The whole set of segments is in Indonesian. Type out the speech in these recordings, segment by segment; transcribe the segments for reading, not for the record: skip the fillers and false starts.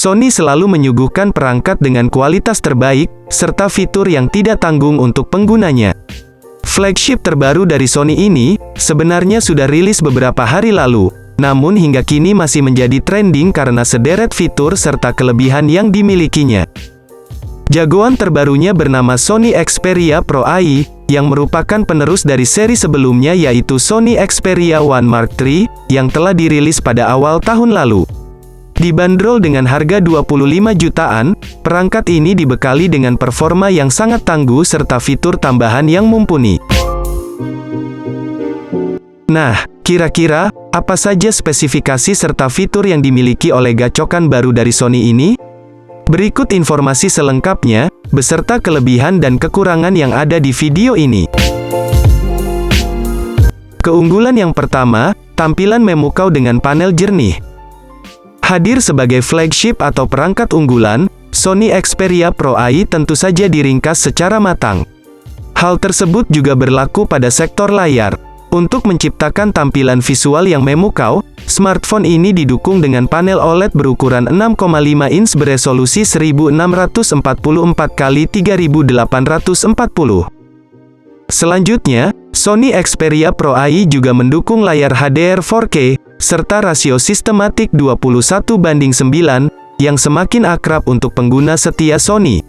Sony selalu menyuguhkan perangkat dengan kualitas terbaik, serta fitur yang tidak tanggung untuk penggunanya. Flagship terbaru dari Sony ini, sebenarnya sudah rilis beberapa hari lalu, namun hingga kini masih menjadi trending karena sederet fitur serta kelebihan yang dimilikinya. Jagoan terbarunya bernama Sony Xperia Pro AI, yang merupakan penerus dari seri sebelumnya yaitu Sony Xperia One Mark III, yang telah dirilis pada awal tahun lalu. Dibanderol dengan harga 25 jutaan, perangkat ini dibekali dengan performa yang sangat tangguh serta fitur tambahan yang mumpuni. Nah, kira-kira, apa saja spesifikasi serta fitur yang dimiliki oleh gacokan baru dari Sony ini? Berikut informasi selengkapnya, beserta kelebihan dan kekurangan yang ada di video ini. Keunggulan yang pertama, tampilan memukau dengan panel jernih. Hadir sebagai flagship atau perangkat unggulan, Sony Xperia Pro AI tentu saja diringkas secara matang. Hal tersebut juga berlaku pada sektor layar. Untuk menciptakan tampilan visual yang memukau, smartphone ini didukung dengan panel OLED berukuran 6,5 inch beresolusi 1644x3840. Selanjutnya, Sony Xperia Pro AI juga mendukung layar HDR 4K, serta rasio sistematik 21:9, yang semakin akrab untuk pengguna setia Sony.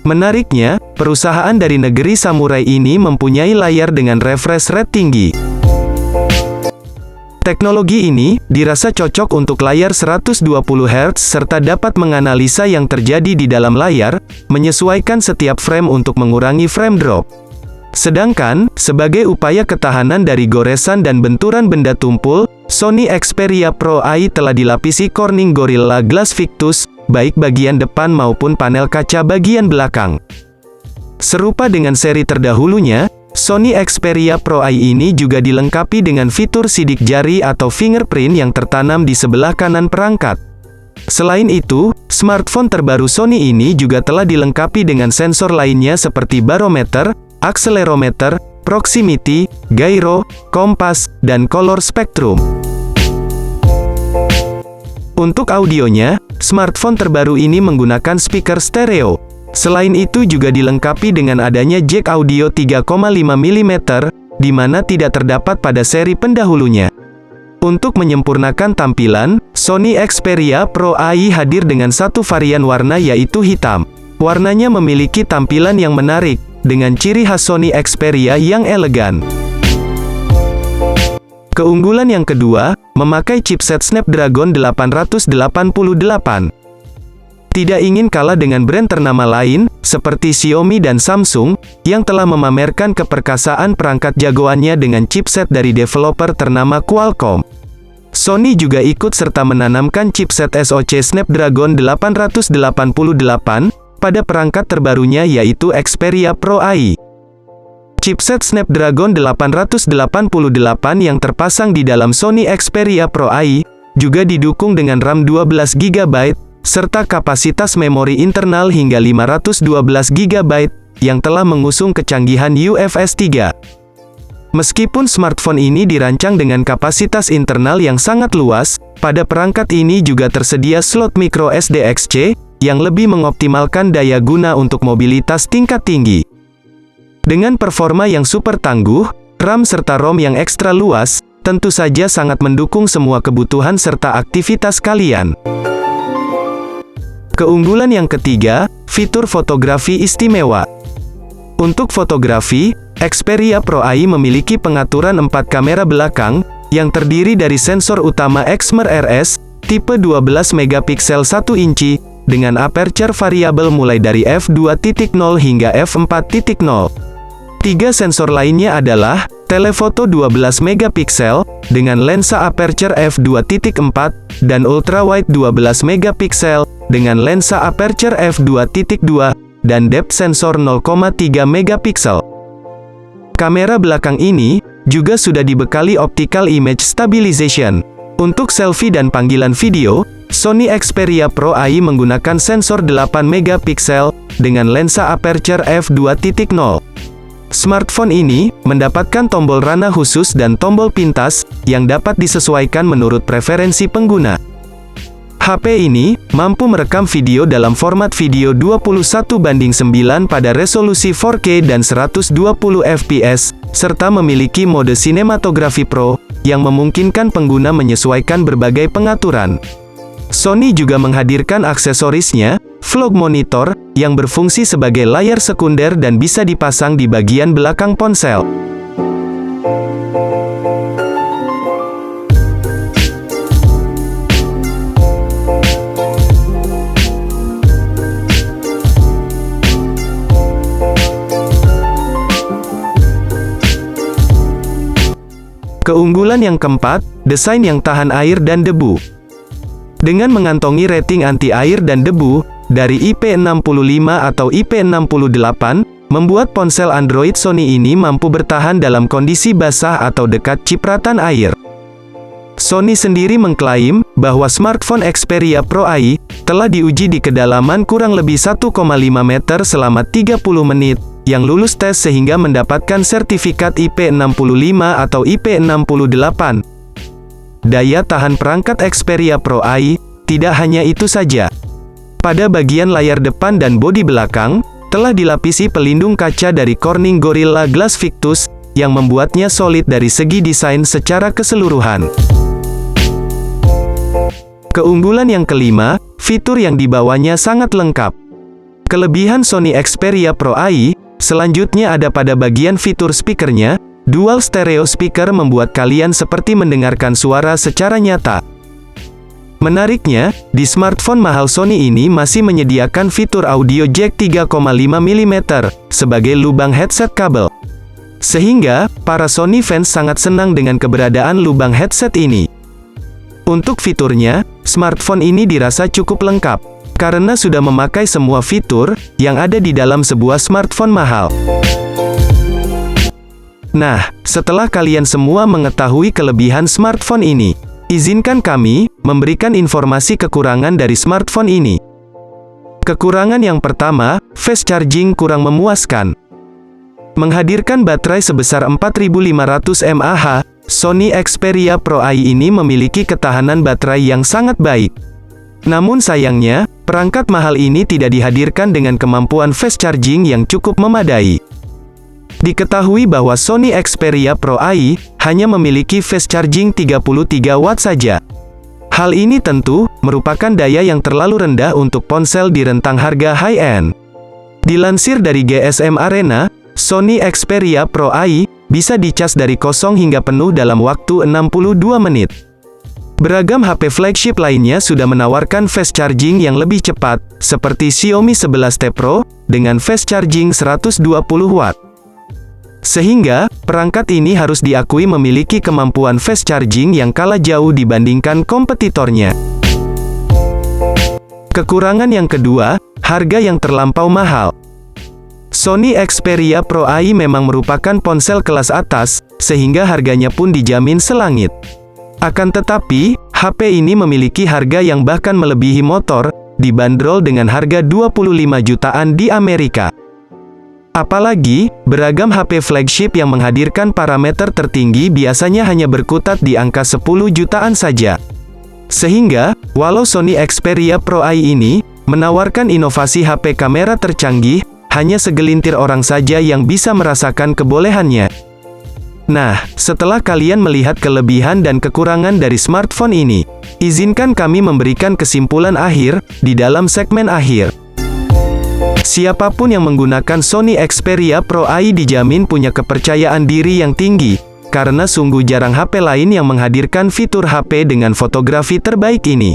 Menariknya, perusahaan dari negeri samurai ini mempunyai layar dengan refresh rate tinggi. Teknologi ini dirasa cocok untuk layar 120 Hz serta dapat menganalisa yang terjadi di dalam layar, menyesuaikan setiap frame untuk mengurangi frame drop. Sedangkan, sebagai upaya ketahanan dari goresan dan benturan benda tumpul, Sony Xperia Pro AI telah dilapisi Corning Gorilla Glass Victus, baik bagian depan maupun panel kaca bagian belakang. Serupa dengan seri terdahulunya, Sony Xperia Pro AI ini juga dilengkapi dengan fitur sidik jari atau fingerprint yang tertanam di sebelah kanan perangkat. Selain itu, smartphone terbaru Sony ini juga telah dilengkapi dengan sensor lainnya seperti barometer, akselerometer, proximity, gyro, kompas, dan color spectrum. Untuk audionya, smartphone terbaru ini menggunakan speaker stereo. Selain itu juga dilengkapi dengan adanya jack audio 3,5 mm, di mana tidak terdapat pada seri pendahulunya. Untuk menyempurnakan tampilan, Sony Xperia Pro AI hadir dengan satu varian warna yaitu hitam. Warnanya memiliki tampilan yang menarik, dengan ciri khas Sony Xperia yang elegan. Keunggulan yang kedua, memakai chipset Snapdragon 888. Tidak ingin kalah dengan brand ternama lain, seperti Xiaomi dan Samsung, yang telah memamerkan keperkasaan perangkat jagoannya dengan chipset dari developer ternama Qualcomm. Sony juga ikut serta menanamkan chipset SoC Snapdragon 888 pada perangkat terbarunya yaitu Xperia Pro AI. Chipset Snapdragon 888 yang terpasang di dalam Sony Xperia Pro AI, juga didukung dengan RAM 12 GB, serta kapasitas memori internal hingga 512 GB, yang telah mengusung kecanggihan UFS 3. Meskipun smartphone ini dirancang dengan kapasitas internal yang sangat luas, pada perangkat ini juga tersedia slot micro SD XC, yang lebih mengoptimalkan daya guna untuk mobilitas tingkat tinggi. Dengan performa yang super tangguh, RAM serta ROM yang ekstra luas, tentu saja sangat mendukung semua kebutuhan serta aktivitas kalian. Keunggulan yang ketiga, fitur fotografi istimewa. Untuk fotografi, Xperia Pro AI memiliki pengaturan 4 kamera belakang, yang terdiri dari sensor utama Exmor RS, tipe 12 megapiksel 1 inci, dengan aperture variabel mulai dari f2.0 hingga f4.0. 3 sensor lainnya adalah, telefoto 12 megapiksel, dengan lensa aperture f2.4, dan ultrawide 12 megapiksel, dengan lensa aperture f2.2, dan depth sensor 0,3 megapiksel. Kamera belakang ini, juga sudah dibekali optical image stabilization. Untuk selfie dan panggilan video, Sony Xperia Pro AI menggunakan sensor 8 megapiksel, dengan lensa aperture f2.0. Smartphone ini mendapatkan tombol ranah khusus dan tombol pintas yang dapat disesuaikan menurut preferensi pengguna. HP ini mampu merekam video dalam format video 21:9 pada resolusi 4K dan 120 fps, serta memiliki mode sinematografi Pro, yang memungkinkan pengguna menyesuaikan berbagai pengaturan. Sony juga menghadirkan aksesorisnya, Vlog Monitor, yang berfungsi sebagai layar sekunder dan bisa dipasang di bagian belakang ponsel. Keunggulan yang keempat, desain yang tahan air dan debu. Dengan mengantongi rating anti-air dan debu, dari IP65 atau IP68, membuat ponsel Android Sony ini mampu bertahan dalam kondisi basah atau dekat cipratan air. Sony sendiri mengklaim, bahwa smartphone Xperia Pro AI, telah diuji di kedalaman kurang lebih 1,5 meter selama 30 menit, yang lulus tes sehingga mendapatkan sertifikat IP65 atau IP68. Daya tahan perangkat Xperia Pro AI, tidak hanya itu saja. Pada bagian layar depan dan bodi belakang, telah dilapisi pelindung kaca dari Corning Gorilla Glass Victus, yang membuatnya solid dari segi desain secara keseluruhan. Keunggulan yang kelima, fitur yang dibawanya sangat lengkap. Kelebihan Sony Xperia Pro AI, selanjutnya ada pada bagian fitur speakernya. Dual stereo speaker membuat kalian seperti mendengarkan suara secara nyata. Menariknya, di smartphone mahal Sony ini masih menyediakan fitur audio jack 3,5 mm sebagai lubang headset kabel. Sehingga, para Sony fans sangat senang dengan keberadaan lubang headset ini. Untuk fiturnya, smartphone ini dirasa cukup lengkap, karena sudah memakai semua fitur yang ada di dalam sebuah smartphone mahal. Nah, setelah kalian semua mengetahui kelebihan smartphone ini, izinkan kami memberikan informasi kekurangan dari smartphone ini. Kekurangan yang pertama, fast charging kurang memuaskan. Menghadirkan baterai sebesar 4500 mAh, Sony Xperia Pro AI ini memiliki ketahanan baterai yang sangat baik. Namun sayangnya, perangkat mahal ini tidak dihadirkan dengan kemampuan fast charging yang cukup memadai. Diketahui bahwa Sony Xperia Pro AI hanya memiliki fast charging 33 watt saja. Hal ini tentu merupakan daya yang terlalu rendah untuk ponsel di rentang harga high-end. Dilansir dari GSM Arena, Sony Xperia Pro AI bisa dicas dari kosong hingga penuh dalam waktu 62 menit. Beragam HP flagship lainnya sudah menawarkan fast charging yang lebih cepat, seperti Xiaomi 11T Pro dengan fast charging 120 watt. Sehingga, perangkat ini harus diakui memiliki kemampuan fast charging yang kalah jauh dibandingkan kompetitornya. Kekurangan yang kedua, harga yang terlampau mahal. Sony Xperia Pro AI memang merupakan ponsel kelas atas, sehingga harganya pun dijamin selangit. Akan tetapi, HP ini memiliki harga yang bahkan melebihi motor, dibanderol dengan harga 25 jutaan di Amerika. Apalagi, beragam HP flagship yang menghadirkan parameter tertinggi biasanya hanya berkutat di angka 10 jutaan saja. Sehingga, walau Sony Xperia Pro AI ini menawarkan inovasi HP kamera tercanggih, hanya segelintir orang saja yang bisa merasakan kebolehannya. Nah, setelah kalian melihat kelebihan dan kekurangan dari smartphone ini, izinkan kami memberikan kesimpulan akhir di dalam segmen akhir. Siapapun yang menggunakan Sony Xperia Pro AI dijamin punya kepercayaan diri yang tinggi, karena sungguh jarang HP lain yang menghadirkan fitur HP dengan fotografi terbaik ini.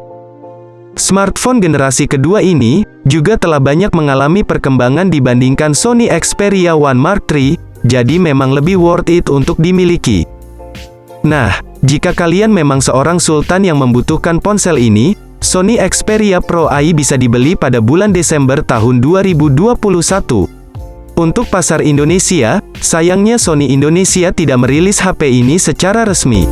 Smartphone generasi kedua ini juga telah banyak mengalami perkembangan dibandingkan Sony Xperia One Mark III, jadi memang lebih worth it untuk dimiliki. Nah, jika kalian memang seorang sultan yang membutuhkan ponsel ini, Sony Xperia Pro AI bisa dibeli pada bulan Desember tahun 2021. Untuk pasar Indonesia, sayangnya Sony Indonesia tidak merilis HP ini secara resmi.